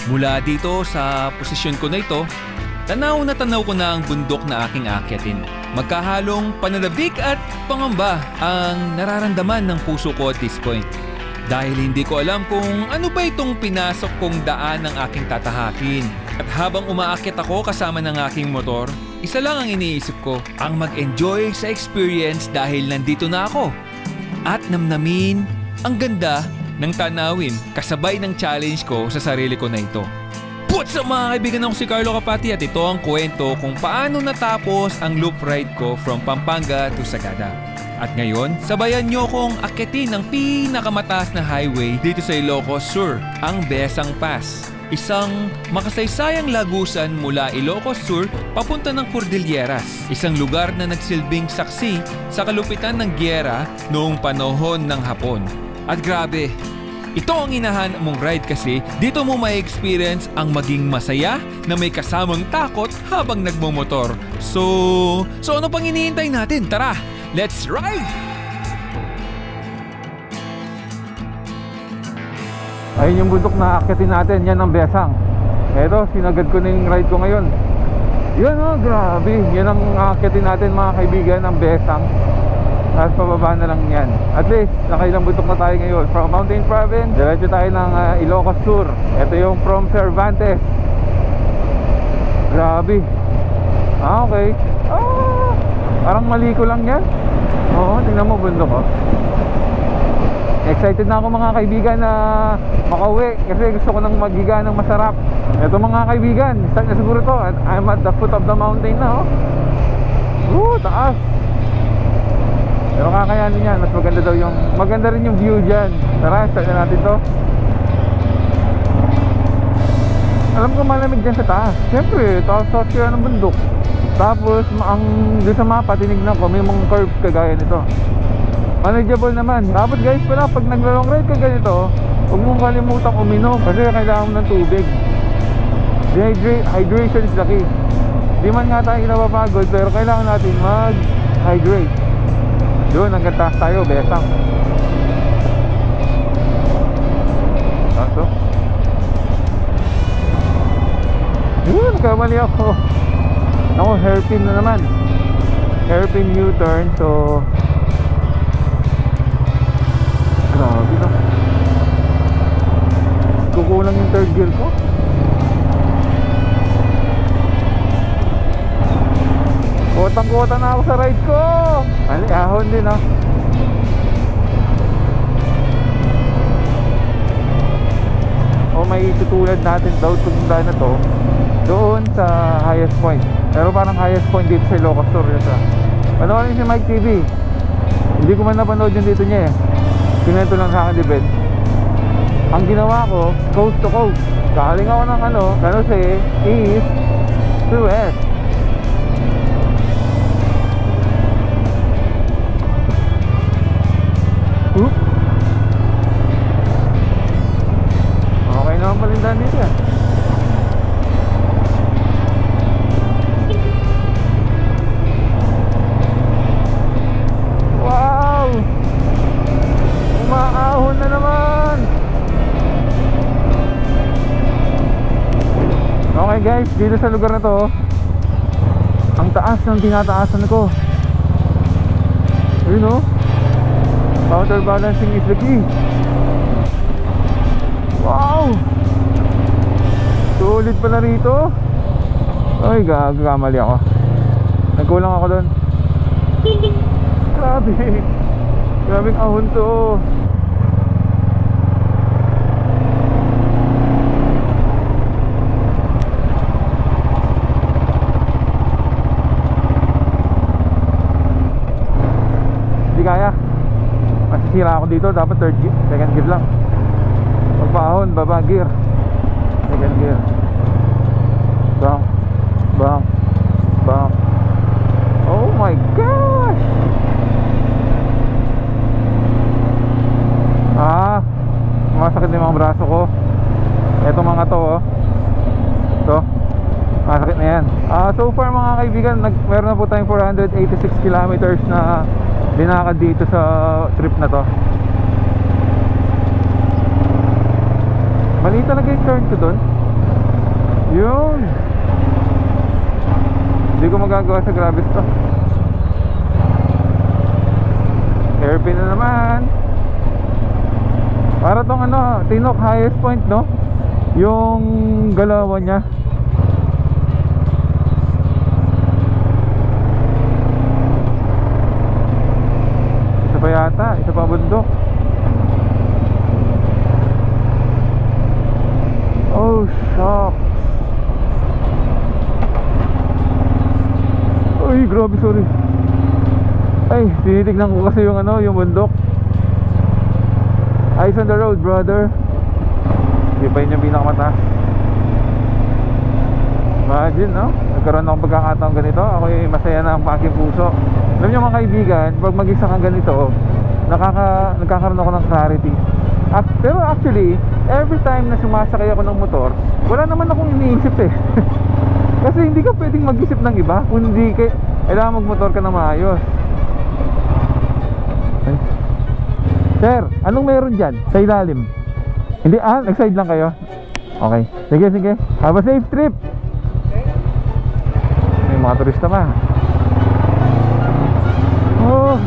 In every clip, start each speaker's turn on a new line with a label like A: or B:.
A: Mula dito sa posisyon ko na ito, tanaw ko na ang bundok na aking aakyatin. Magkahalong pananabik at pangamba ang nararamdaman ng puso ko at this point. Dahil hindi ko alam kung ano ba itong pinasok kong daan ng aking tatahakin. At habang umaakyat ako kasama ng aking motor, isa lang ang iniisip ko, ang mag-enjoy sa experience dahil nandito na ako. At namnamin ang ganda ng tanawin kasabay ng challenge ko sa sarili ko na ito. What's up mga kaibigan, ako si Carlo Kapati at ito ang kwento kung paano natapos ang loop ride ko from Pampanga to Sagada. At ngayon, sabayan nyo kong akyatin ang pinakamataas na highway dito sa Ilocos Sur, ang Besang Pass. Isang makasaysayang lagusan mula Ilocos Sur papunta ng Cordilleras. Isang lugar na nagsilbing saksi sa kalupitan ng giyera noong panahon ng Hapon. At grabe, ito ang hinahanap mong ride kasi dito mo may experience ang maging masaya na may kasamang takot habang nagmumotor. So ano pang hinihintay natin? Tara, let's ride!
B: Ayun yung bundok na aakyatin natin, yan ang Besang. Eto, sinagad ko na yung ride ko ngayon. Yan oh, grabe. Yan ang aakyatin natin mga kaibigan, ang Besang. Tapos pababa na lang yan. At least, nakailang bundok na tayo ngayon. From Mountain Province, diretso tayo ng Ilocos Sur. Ito yung from Cervantes. Grabe. Okay. Parang mali ko lang yan. Oo, tingnan mo bundok oh. Excited na ako mga kaibigan na makauwi kasi gusto ko nang maghiga ng masarap. Ito mga kaibigan, start na siguro to. I'm at the foot of the mountain na oh. Taas. Pero kakayanin yan, mas maganda daw yung, maganda rin yung view dyan. Tara, start na natin to. Alam ko malamig dyan sa taas. Siyempre, taas kaya ng bundok. Tapos, doon sa mapa, tinignan ko, may mga curves kagaya nito. Manageable naman. Tapos guys, pala, pag naglalong ride ka ganito, huwag mong kalimutang uminom kasi kailangan mo ng tubig. Hydration is the key. Di man nga tayo napapagod, pero kailangan natin mag-hydrate. Doon, hanggang taas tayo, Besang. Taso. Yun, kamali ako. Ako, hairpin na naman. Hairpin U-turn, so grabe na. Kukulang yung third gear ko. Kotang-kota na ako sa ride ko. Ahon din ah. O may tutulad natin daw tunda na to doon sa highest point. Pero parang highest point dito sa Ilocos Sur yun sa. Panoorin si Mike TV. Hindi ko man napanood yung dito niya eh. Pinento lang sa akin event. Ang ginawa ko, coast to coast. Galing ako ng San Jose, east to west. Okay naman palindahan dito yan. Wow! Umaahon na naman. Okay guys, dito sa lugar na to, ang taas ng tinataasan ko. Ayun o, counterbalancing is the key. Wow! Sulit pala rito. Ay, gagamali ako. Nagkulang ako doon. Grabe. Grabing ahon to. Hindi kaya. Masisira ako dito. Dapat second gear lang. Pagpahon, baba gear. Second gear. Bang. Bang. Bang. Oh my gosh. Masakit yung mga braso ko. Ito mga to oh. Ito. Masakit na yan. So far mga kaibigan, meron na po tayong 486 kilometers na dinakad dito sa trip na to. Mali talaga yung turn ko dun. Yun. Hindi ko magagawa sa Gravis to. Hairpin na naman. Para tong ano, Tinok highest point, no? Yung galawan niya. Isa pa yata, isa pa bundok. Oh, shucks. Uy, grabe, sorry. Ay, tinitignan ko kasi yung ano, yung bundok. Eyes on the road, brother. Hindi pa yun yung pinakamataas. Imagine, no? Nagkaroon akong pagkakataon ganito. Ako'y masaya na ang aking puso. Alam nyo mga kaibigan, pag mag-isa kang ganito, nagkakaroon ako ng clarity. Pero actually, every time na sumasakay ako ng motor, wala naman akong iniisip eh. Kasi hindi ka pwedeng mag-isip ng iba. Kung hindi kailangan magmotor ka na maayos. Sir, anong meron dyan sa ilalim? Hindi, nag-side lang kayo? Okay, sige, sige. Have a safe trip. May mga turista pa. Oh,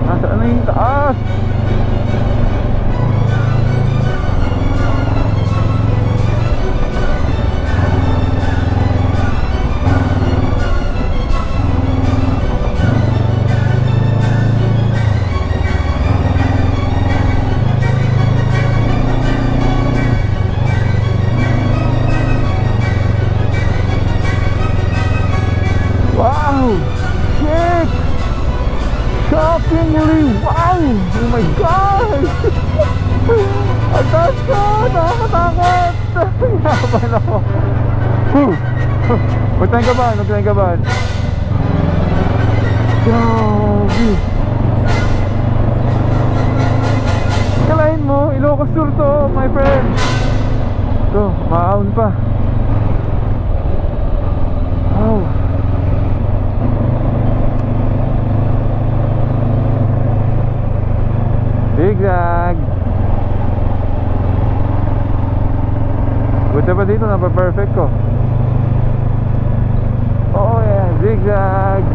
B: nasaan na yung taas? Wow! Oh my God! Ang taas ko! Nakakatakot! Yaman ako! Huwag tayong kabahan! Huwag tayong kabahan! Grabe! Kalahin mo! Ilocos Sur to, my friend! Ito, maaon pa! Wow! Zigzag. Buti pa dito, napa-perfect ko. Oh yeah, zigzag.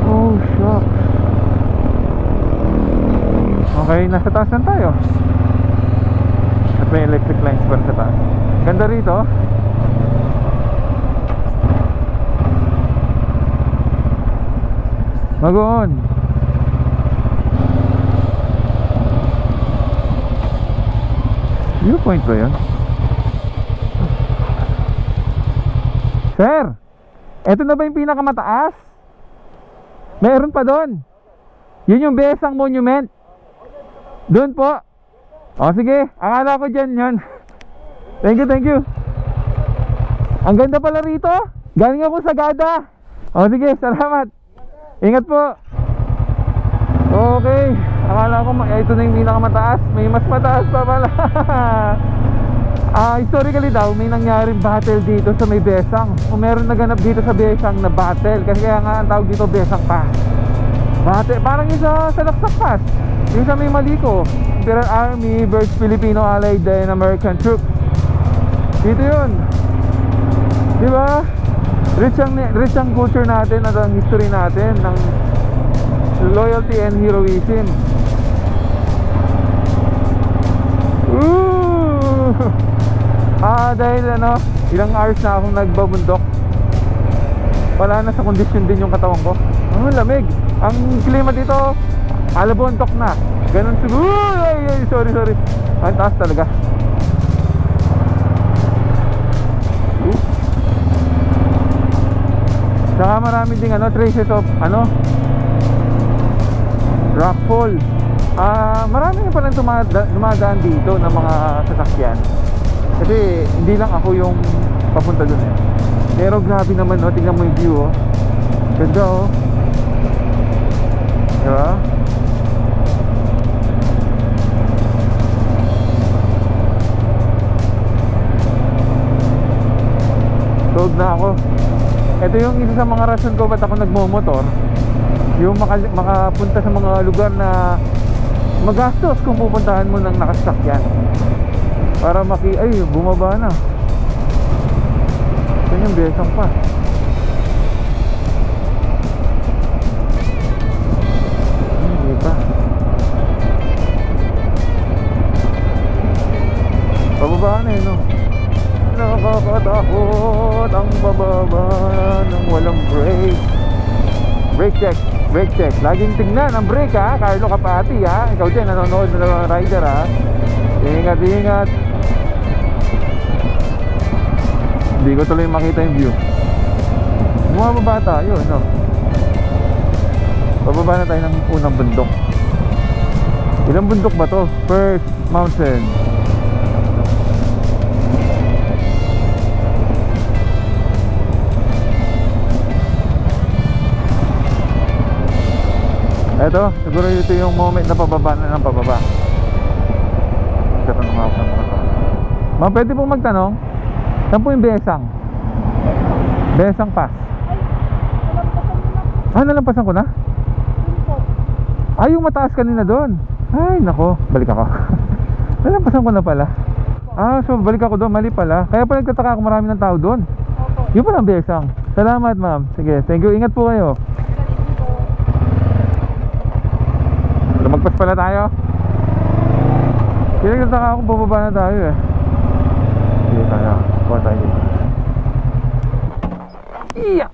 B: Oh shucks. Okay, nasa taas lang tayo. At may electric lines pa sa taas. Ganda rito. Mag-on. Viewpoint ba yun? Sir, eto na ba yung pinakamataas? Meron pa doon. Yun yung Besang Monument. Doon po. O sige, akala ko dyan yun. Thank you, thank you. Ang ganda pala rito. Galing ako sa Sagada. O sige, salamat. Ingat po. Okay. Akala ko ito na yung pinakamataas. May mas mataas pa pala. Historically daw, may nangyaring battle dito sa may Besang. O meron naganap dito sa Besang na battle. Kasi kaya nga ang tawag dito Besang Pass. Battle, parang yung sa Laksak Pass. Yung sa may Maliko, Imperial Army versus Filipino Allied and American Troops. Dito yun. Diba? Rich ang culture natin at ang history natin ng loyalty and heroism. Dahil ilang hours na akong nagbabundok, wala na sa kondisyon din yung katawan ko. Lamig. Ang klima dito, alabontok na. Ganun siguro. Sorry. Ang taas talaga. Saka marami ding traces of rockfall. Marami pa lang dumadaan dito ng mga sasakyan. Kasi hindi lang ako yung papunta dun eh. Pero grabe naman tingnan mo yung view Ganda diba? Sold na ako. Ito yung isa sa mga rason ko ba't ako nagmomotor. Yung makapunta sa mga lugar na magastos kung pupuntahan mo ng nakasakyan para ay, bumaba na. Ito yung Besang pa. Hindi pa. Pababa na no. Nakakatakot ang bababa ng walang brake. Brake check, brake check. Laging tignan ang brake ha, Carlo Kapati ha. Ikaw din nanonood na rider ha. Ingat, ingat. Hindi ko tuloy makita yung view. Bumababa tayo, no? Bababa na tayo ng unang bundok. Ilang bundok ba to? First mountain. Eto, siguro ito yung moment na pababa na ng pababa. Katanong ako ng mga tao. Ma'am, pwede po magtanong? Saan po yung Besang? Besang Pass. Nalampasan ko na? Ay, yung mataas kanina doon. Ay, nako, balik ako. Nalampasan ko na pala. So balik ako doon, mali pala. Kaya pala nagtataka ako, marami ng tao doon. Yung pala ang Besang. Salamat ma'am. Sige, thank you, ingat po kayo. Lumagpas pala tayo. Kaya nagtataka ako, bababa na tayo eh. Sige tayo, kuha tayo dito. Iya!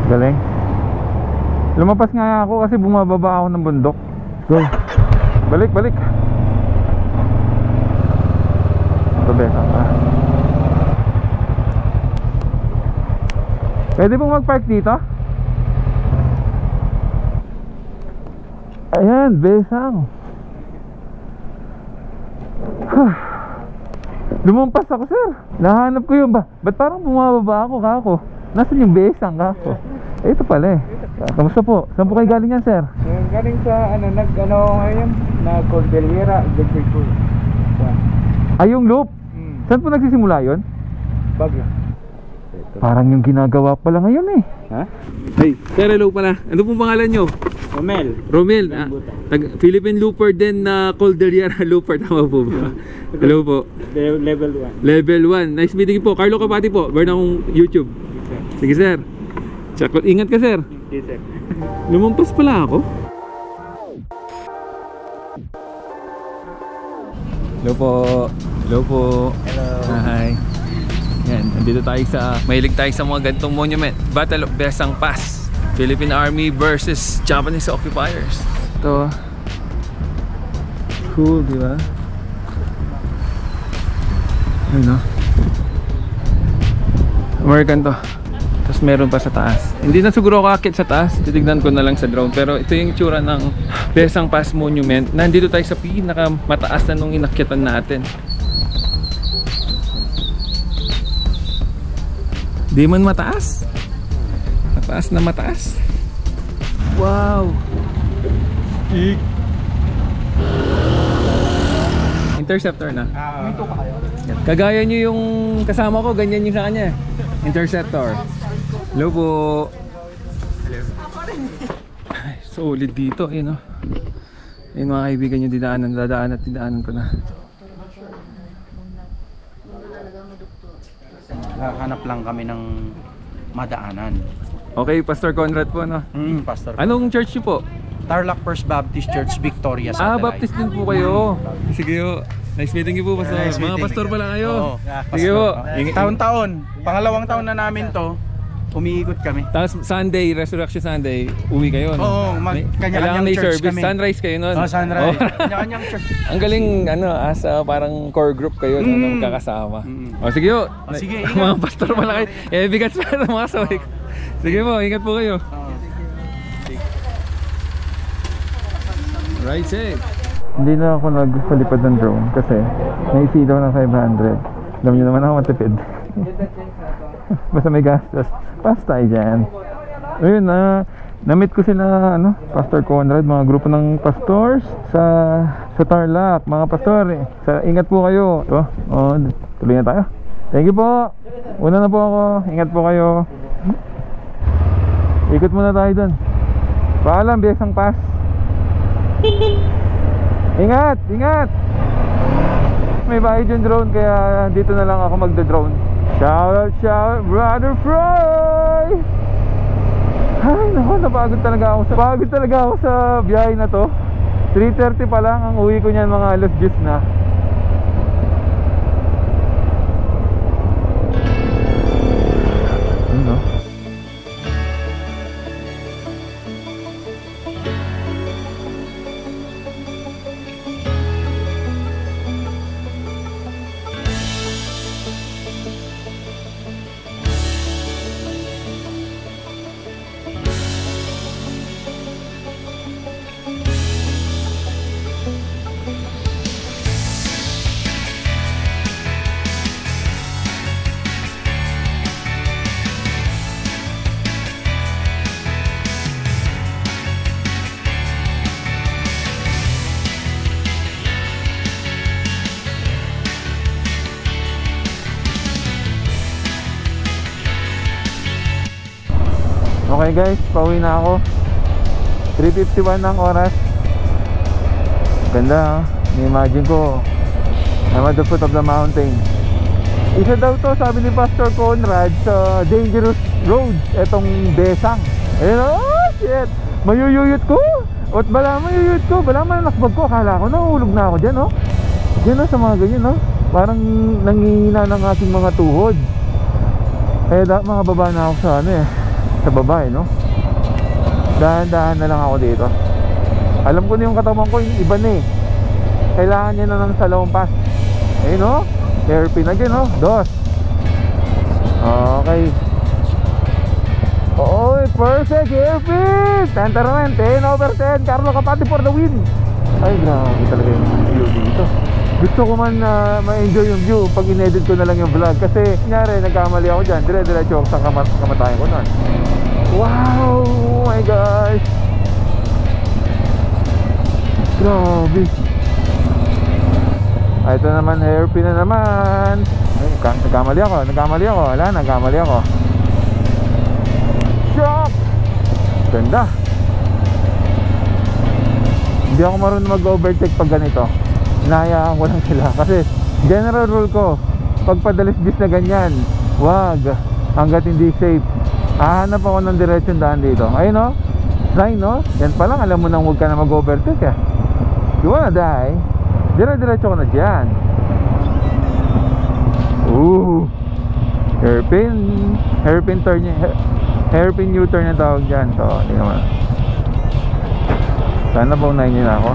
B: Galing. Lumapas nga ako kasi bumababa ako ng bundok. Go. Balik, balik. Ito Besang pa. Pwede pong mag-park dito? Ayan, Besang. Lumampas ako, sir. Nahanap ko yun ba? Ba't parang bumababa ako, kako? Nasaan yung Besang, kako? Ito pala eh. Kamusta po? Saan po kayo galing yan, sir?
C: Galing sa ngayon na Cordillera Adventure Tour.
B: Ay, yung loop? Saan po nagsisimula yun?
C: Baguio.
B: Parang yung ginagawa pala ngayon eh.
C: Ha?
A: Hey, sir, hello pala. Ano pong pangalan nyo? Romel, Philippine Looper din na Cordillera Looper, tama po ba? Hello po.
C: Level 1.
A: Level 1. Nice meeting po. Carlo Kapati po. Burn akong YouTube. Sige sir. Ingat ka sir.
C: Yes sir.
A: Lumampas pala ako. Hello po. Hello po.
C: Hello.
A: Hi. Yan, nandito tayo mahilig tayo sa mga ganitong monument. Battle of Besang Pass. Philippine Army versus Japanese occupiers. Ito. Cool, di ba? Ayun, no? American to. Tapos meron pa sa taas. Hindi na siguro ako akit sa taas. Titignan ko na lang sa drone. Pero ito yung itsura ng Besang Pass Monument. Nandito tayo sa pinakamataas na nung inakyatan natin. Di man mataas. Mataas na mataas. Wow. Interceptor na.
C: Dito pa kayo.
A: Kagaya nyo yung kasama ko, ganyan yung sa kanya. Interceptor. Hello po. Hello. Ay, solid dito, yun o. Ayun mga kaibigan yung dadaanan ko na.
C: Hanap lang kami ng madaanan.
A: Okay, Pastor Conrad po, no?
C: Pastor.
A: Anong church nyo po?
C: Tarlac First Baptist Church, Victoria, Satellite.
A: Baptist din po kayo. Sige po. Nice meeting you po, Pastor.
C: Nice
A: Mga
C: meeting.
A: pastor pala kayo.
C: Oo,
A: Sige po.
C: Taon-taon. Pangalawang taon na namin to. Umiikot kami.
A: Tapos Sunday, Resurrection Sunday, uwi kayo, no?
C: Oo, kanya-kanyang
A: may
C: church
A: service.
C: kami.
A: Sunrise kayo nun?
C: Oo, sunrise.
A: Oh.
C: Kanya-kanyang church.
A: Ang galing, as parang core group kayo, no, na magkakasama. O sige po.
C: Sige,
A: Mga pastor pala kayo. Bigat pa ng mga sabay ko. Sige po, ingat po kayo. Ride safe.
B: Hindi na ako nagpalipad ng drone kasi naisilaw ng 500. Alam nyo naman ako matipid. Basta may gastos. Pass tayo dyan. Ayun na-meet ko sila Pastor Conrad, mga grupo ng pastors sa Tarlac. Mga pastor, ingat po kayo. Tuloy na tayo. Thank you po. Una na po ako. Ingat po kayo. Ikot muna tayo dun. Paalam, Besang Pass. Ingat, ingat. May bayad yung drone kaya dito na lang ako magda-drone. Shout out, Brother Fry! Ay, naku, napagod talaga ako sa biyahe na to. 3:30 pa lang, ang uwi ko niyan mga alas 10 na. Ano? Okay guys, pauwi na ako. 3:51 ng oras. Ganda, imagine ko I'm at the foot of the mountain. Isa daw to, sabi ni Pastor Conrad, sa dangerous roads, etong Besang. Ayun, oh shit, mayuyuyot ko. At bala nakbag ko. Akala ko nahulog na ako dyan, no? Dyan, no, sa mga ganyan, no? Parang nangihina ng aking mga tuhod. Kaya mga baba na ako sa sa babae, no? Dahan-dahan na lang ako dito. Alam ko na yung katawan ko, yung iba na eh. Kailangan niya na ng salompas. Ayun, no? Hairpin again, no? 2. Okay. Oy, perfect hairpin! Tantaraman, 10/10. Carlo Capati for the win. Ay, grabe talaga yung view dito. Gusto ko man ma-enjoy yung view pag in-edit ko na lang yung vlog. Kasi, kunyari, nagkamali ako dyan. Dire-diretso ako sa kamatayan ko nun. Wow! Oh my gosh! Grabe! Ay, ito naman, hairpin na naman. Ay, nagkamali ako. Wala, nagkamali ako. Shock! Ganda! Hindi ako marunong mag-overtake pag ganito. Hinahayaan ko lang sila. Kasi, general rule ko, pag padalis-bis na ganyan, wag, hanggat hindi safe. Hahanap ako ng diretsyon daan dito. Ayun, no? Sign, no? Yan pa lang, alam mo nang huwag ka na mag-overtake, eh. You wanna die? Dire-diretso ko na dyan. Ooh, hairpin turn, hairpin U-turn yung tawag dyan. So, tingnan mo. Sana pa unahin nyo na ako.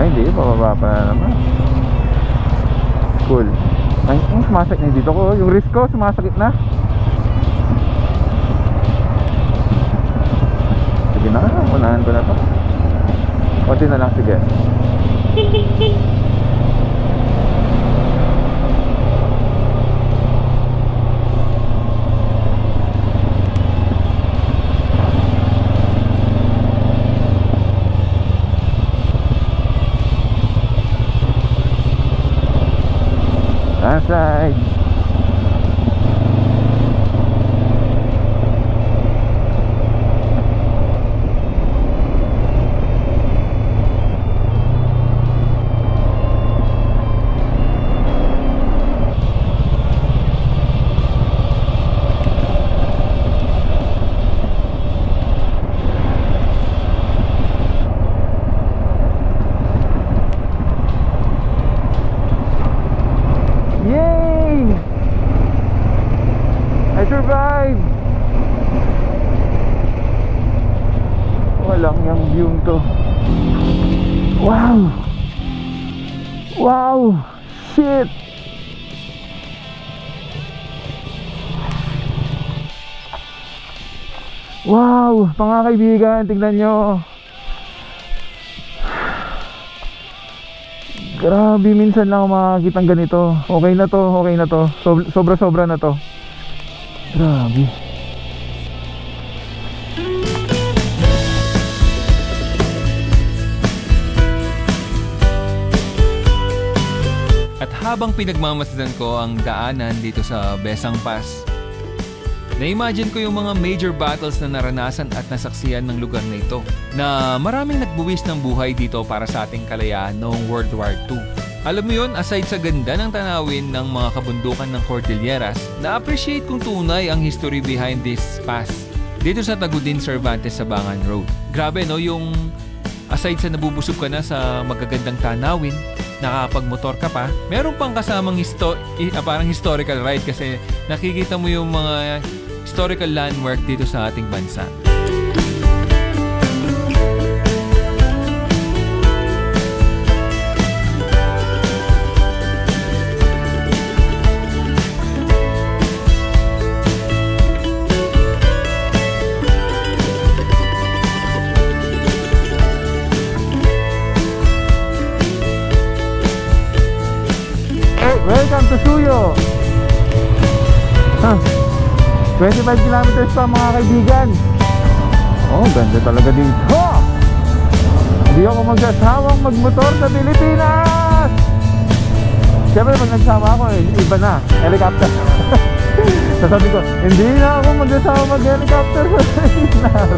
B: Ay, hindi, pababa pa na naman. Cool. Ay, sumasakit na dito ko. Yung wrist ko sumasakit na. Sige na, unahan ko na to. Konti na lang, sige. Side. Wow! Shit! Wow! Mga kaibigan, tingnan nyo. Grabe, minsan lang makakitang ganito. Okay na to. Sobra-sobra na to. Grabe.
A: At habang pinagmamasdan ko ang daanan dito sa Besang Pass, Na-imagine ko yung mga major battles na naranasan at nasaksihan ng lugar na ito, na maraming nagbuwis ng buhay dito para sa ating kalayaan noong World War II. Alam mo yun, aside sa ganda ng tanawin ng mga kabundukan ng Cordilleras, na-appreciate kong tunay ang history behind this pass dito sa Tagudin Cervantes Sabangan Road. Grabe no, yung aside sa nabubusog ka na sa magagandang tanawin, nakapagmotor ka pa, meron pang kasamang parang historical ride kasi nakikita mo yung mga historical landmark dito sa ating bansa.
B: Welcome to Suyo. 25 kilometers pa mga kaibigan. Oh, ganda talaga dito. Hindi ako magsasawang magmotor sa Pilipinas. Siyempre pag nagsama ako, iba na, helicopter. Sasabi ko, hindi na ako magsasama mag-helicopter sa Pilipinas.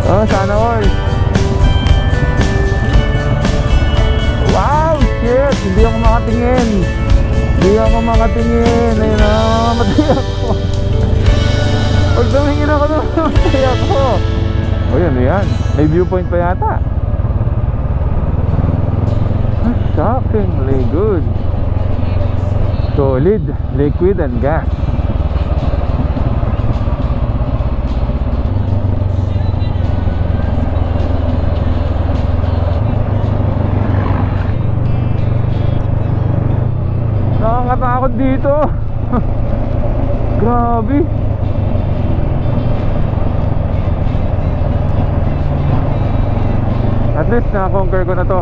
B: Oh, sana all. Wow, shit, hindi ako makatingin. Ayun na, mamatay ako. Pag tumingin ako, mamatay ako. O yan, may viewpoint pa yata. Shockingly good. Solid, liquid and gas. Nakakatakot dito. Grabe. At least na-conquer ko na to.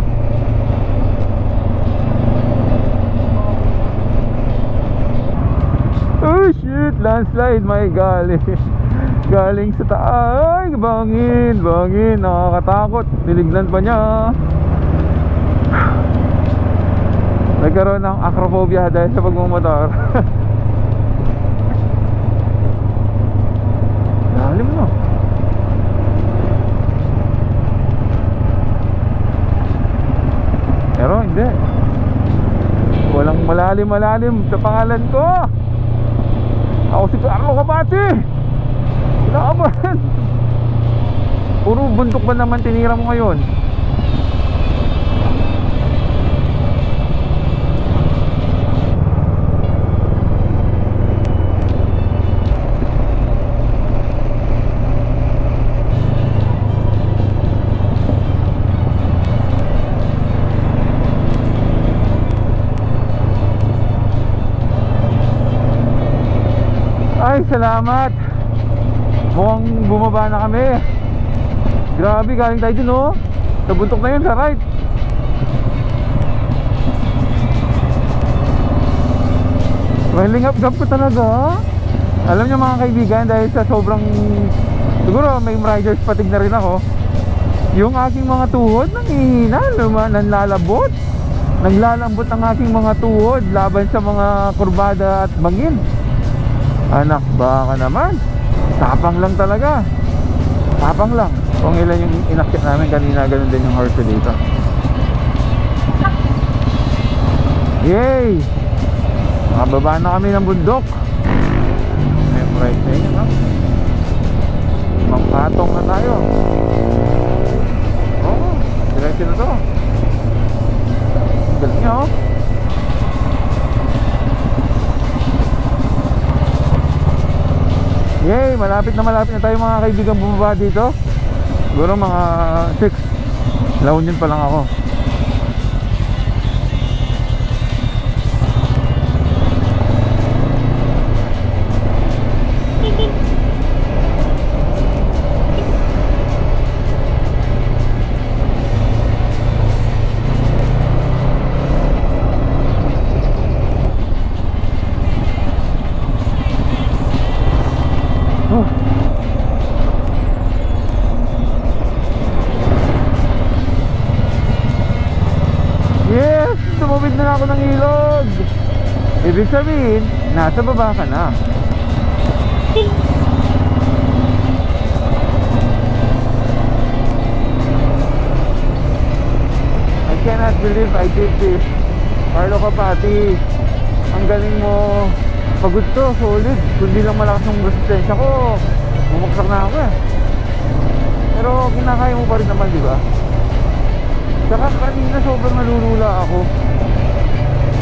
B: Oh shit, landslide, my galing. Galing sa taas. Ay, bangin, nakakatakot. Nilignan pa niya. Nagkaroon ng acrophobia dahil sa pagmumotor. Lalim no. Pero hindi. Walang malalim sa pangalan ko. Ako si Carlo Kabati. Kinakabahan. Puro bundok ba naman tinira mo ngayon? Ay, salamat. Mukhang bumaba na kami. Grabe, galing tayo dun oh. Sa buntok na yun, sa right. Welling up ko talaga. Alam nyo mga kaibigan, dahil sa sobrang, siguro may riders fatigue na rin ako, yung aking mga tuhod nanghihina, nanlalambot. Naglalambot ang aking mga tuhod laban sa mga kurbada at bangin. Anak, baka naman. Tapang lang talaga. Tapang lang. Kung ilan yung inakyat namin kanina, ganun din yung horse dito. Yay! Nakababa na kami ng bundok. Right na yun, ha? Magpatong na tayo. Oo, diretso na to. Galing nyo, oh. Yay! Malapit na tayo mga kaibigan bumaba dito. Siguro mga 6. Laon pa lang ako. Tumawid na ako ng ilog. Ibig sabihin, nasa baba ka na. I cannot believe I did this. Carlo Kapati, ang galing mo. Pagod to, solid. Kundi lang malakas yung resistensya ko, bumagsak na ako eh. Pero kinakaya mo pa rin naman, di ba? Saka kanina sobrang nalulula ako.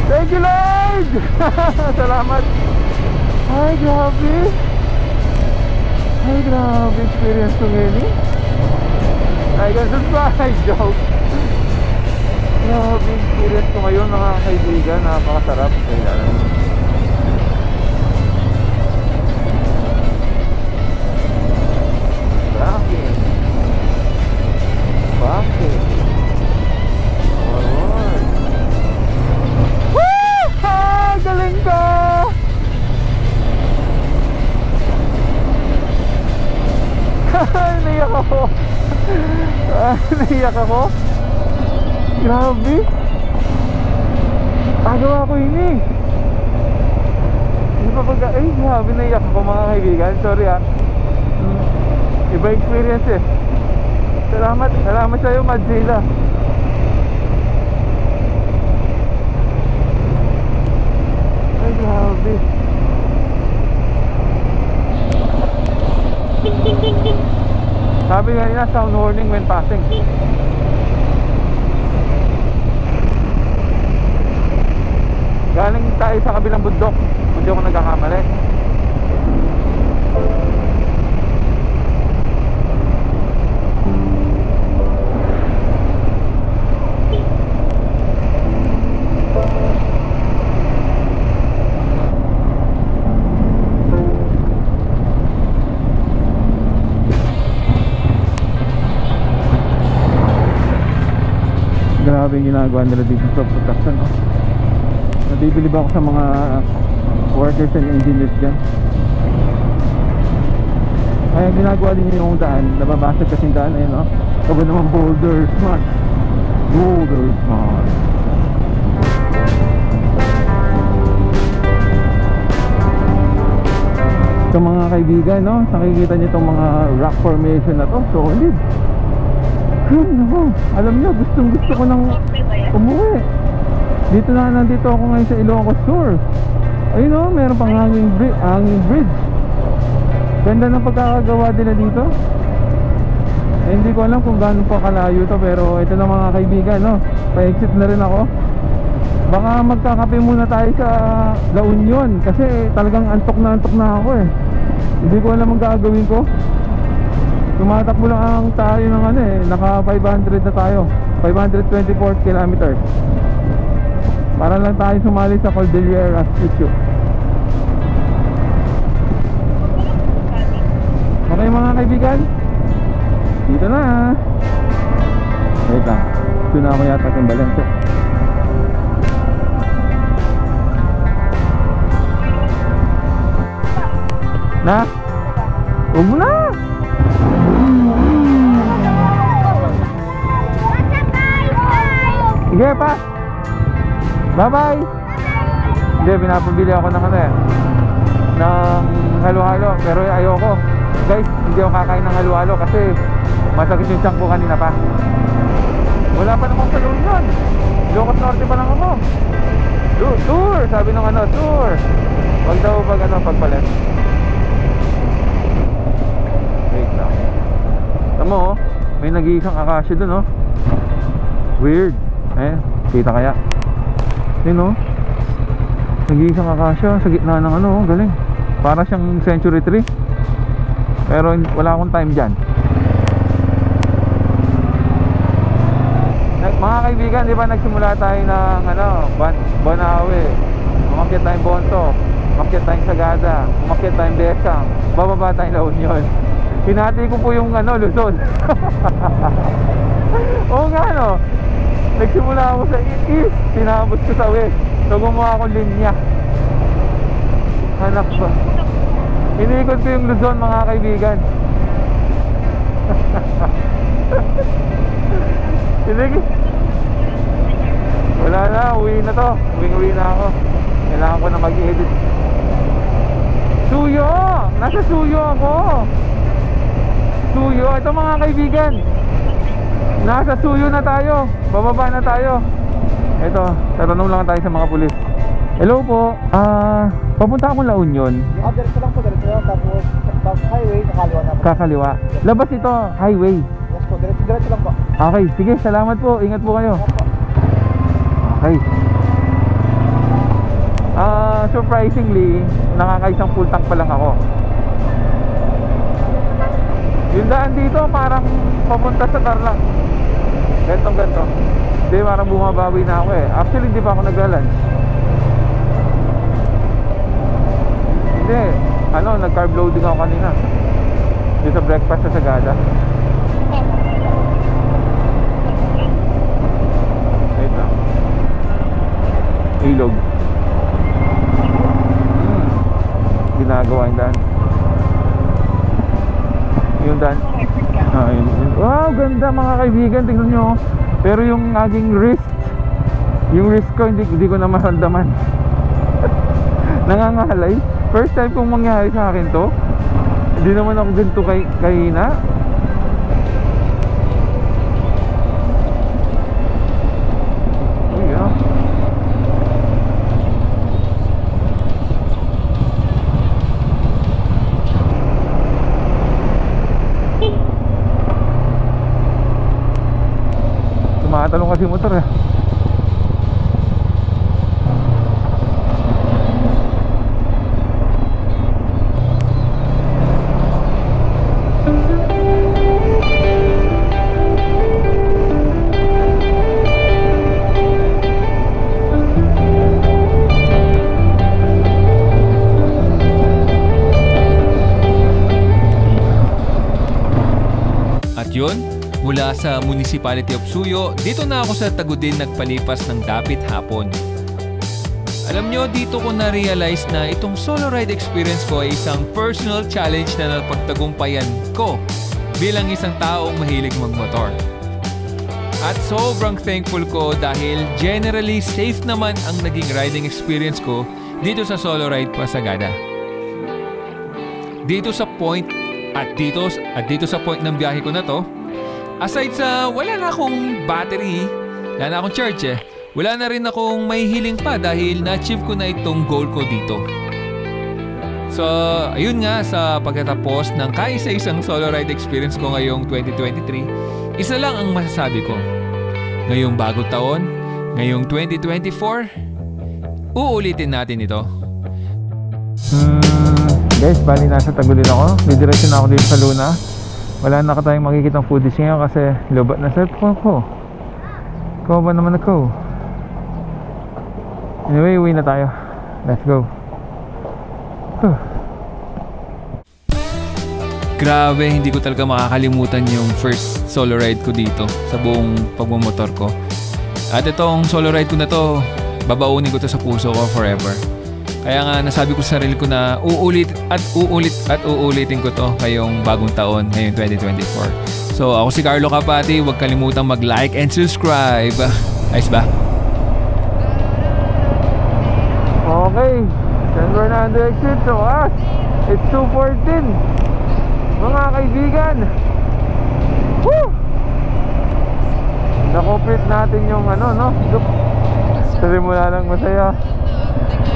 B: Thank you, Lord! Salamat. Ay, grabe. Ay, grabe experience ko ngayon. Ay, ganun ba? Ay, joke. Grabe experience ko ngayon, mga kaibigan. Napakasarap. Kaya bakit? Alright. Woo! Ah, galing ko! Naiyak ako. Naiyak ako. Grabe. Agawa ko yun eh. Hindi pa pagka... Ay, grabe, naiyak ako mga kaibigan. Sorry ah. Iba experience eh. Salamat sa'yo, Madzilla. Ay, grabe. Sabi nga nila, sound warning when passing. Galing tayo sa kabilang bundok. Hindi ako nagkakamali. Grabe yung ginagawa nila dito sa production, no? Nabibilib ako sa mga workers and engineers dyan. Kaya ginagawa din yung daan, nababasag kasing daan, ayun, no? Kaba naman boulders, man. Boulders, man. Ito mga kaibigan, no? Nakikita nyo itong mga rock formation na to, solid. No, alam nyo, gustong gusto ko nang umuwi. Nandito ako ngayon sa Ilocos Sur. Ayun o, meron pang hanging bridge. Ganda ng pagkakagawa nila dito. Hindi ko alam kung gaano pa kalayo to, pero ito na mga kaibigan, no? Pa-exit na rin ako. Baka magkakape muna tayo sa La Union, kasi talagang antok na ako eh. Hindi ko alam ang gagawin ko. Tumatakbo lang tayo ng naka 500 na tayo, 524 kilometers. Para lang tayo sumali sa Cordillera Statue. Okay mga kaibigan, dito na. Wait lang, ito na ako yata Timbalense. Na? Huwag mo na! Sige pa. Bye bye. Hindi, pinapabili ako ng ng halo-halo, pero ayoko. Guys, hindi ako kakain ng halo-halo kasi masakit yung tiyan ko kanina pa. Wala pa namang sa loob yun. Ilocos Norte pa lang ako. Tour, sabi ng tour. Wag daw pagpalit. Wait lang. Tama may nag-iisang akasya dun Weird. Kita kaya? Yun nag-iisang akasya sa gitna ng galing. Para siyang century tree. Pero wala akong time dyan. Mga kaibigan, di ba nagsimula tayo ng Banawe, umakyat tayong Bonto, umakyat tayong Sagada, umakyat tayong Besang, bababa tayong La Union. Hinati ko po yung Luzon. Oo nga nagsimula ako sa east, tinapos ko sa west. So gumawa akong linya. Anak ba? Iniikot ko yung Luzon mga kaibigan. Wala na, uwi na to. Uwi na ako. Kailangan ko na mag-edit. Suyo! Nasa Suyo ako. Suyo. Ito mga kaibigan, nasa Suyo na tayo. Bababa na tayo. Ito, tatanong lang tayo sa mga pulis. Hello po. Papunta akong La Union.
C: Diretso lang po, diretso lang. Tapos highway, kakaliwa na po.
B: Kakaliwa. Labas ito, highway.
C: Yes po, diretso lang po.
B: Okay, sige, salamat po. Ingat po kayo. Okay. Surprisingly, nakakaisang full tank pa lang ako. Yung daan dito parang papunta sa Tarlac. Ganto. Hindi, parang bumabawi na ako eh. Actually, hindi pa ako nagla-lunch. Hindi, nag-carb loading ako kanina. Dito sa breakfast sa Sagada. Wait lang. Ilog. Ginagawa yung daan. Yung daan. Wow, ganda mga kaibigan. Tingnan nyo. Pero yung aking wrist, ko hindi ko na maramdaman. Nangangalay. First time kong mangyari sa akin to. Hindi naman ako ganito kahina. Tumatalong kasi motor eh.
A: Yun, mula sa Municipality of Suyo, dito na ako sa Tagudin nagpalipas ng dapit hapon. Alam nyo, dito ko na-realize na itong solo ride experience ko ay isang personal challenge na napagtagumpayan ko bilang isang taong mahilig magmotor. At sobrang thankful ko dahil generally safe naman ang naging riding experience ko dito sa solo ride pa Sagada. Dito sa point at dito sa point ng biyahe ko na to, aside sa wala na akong battery, wala na akong charge wala na rin akong may healing pa dahil na-achieve ko na itong goal ko dito. So, ayun nga, sa pagkatapos ng kaisa-isang solo ride experience ko ngayong 2023, isa lang ang masasabi ko. Ngayong bagong taon, ngayong 2024, uulitin natin ito.
B: Guys, bali nasa Tagudin ako. Didiretso na ako dito sa Luna. Wala na tayong makikitang footage ngayon kasi lobat na sa ko. Ikaw ba naman ako? Anyway, uwi na tayo. Let's go.
A: Grabe, hindi ko talaga makakalimutan yung first solo ride ko dito sa buong pagmamotor ko. At itong solo ride ko na to, babaunin ko to sa puso ko forever. Kaya nga nasabi ko sa sarili ko na uulitin ko to ngayong bagong taon, ngayong 2024. So ako si Carlo Kapati, huwag kalimutang mag-like and subscribe. Ayos ba?
B: Okay, San Fernando exit. So it's 2:14. Mga kaibigan, woo! Na-complete natin yung simula lang masaya.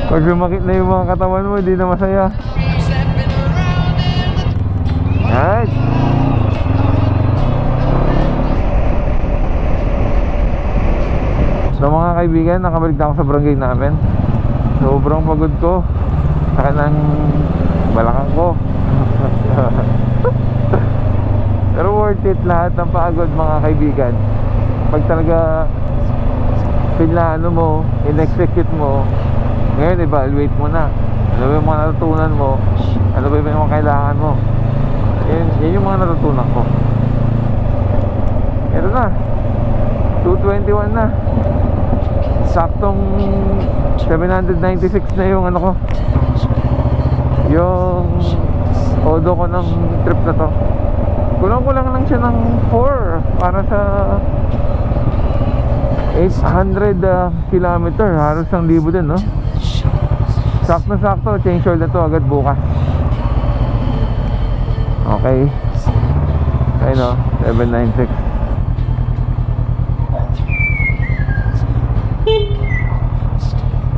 B: Pag lumakit na yung mga katawan mo, hindi na masaya. Alright. So mga kaibigan, nakabalik na ako sa barangay namin. Sobrang pagod ko. Saka ng balakang ko. Pero worth it lahat ng pagod mga kaibigan. Pag talaga pinlano mo, in-execute mo, ngayon evaluate mo na. Ano ba yung mga natutunan mo? Ano ba yung mga kailangan mo? Yan yung mga natutunan ko. Ito na, 221 na. Saktong 796 na yung ko, yung odo ko ng trip na to. Kulang lang siya ng 4 para sa 800 kilometer. Halos 1,000 din, no? Sakto, change oil na to agad bukas. Okay. Ayun o, 796.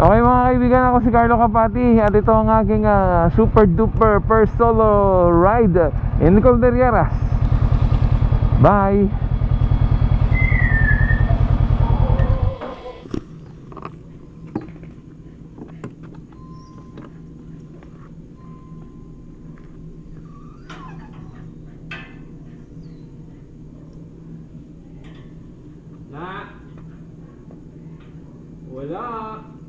B: Okay mga kaibigan, ako si Carlo Capati at ito ang aking super duper first solo ride in Cordilleras. Bye!
A: Wala.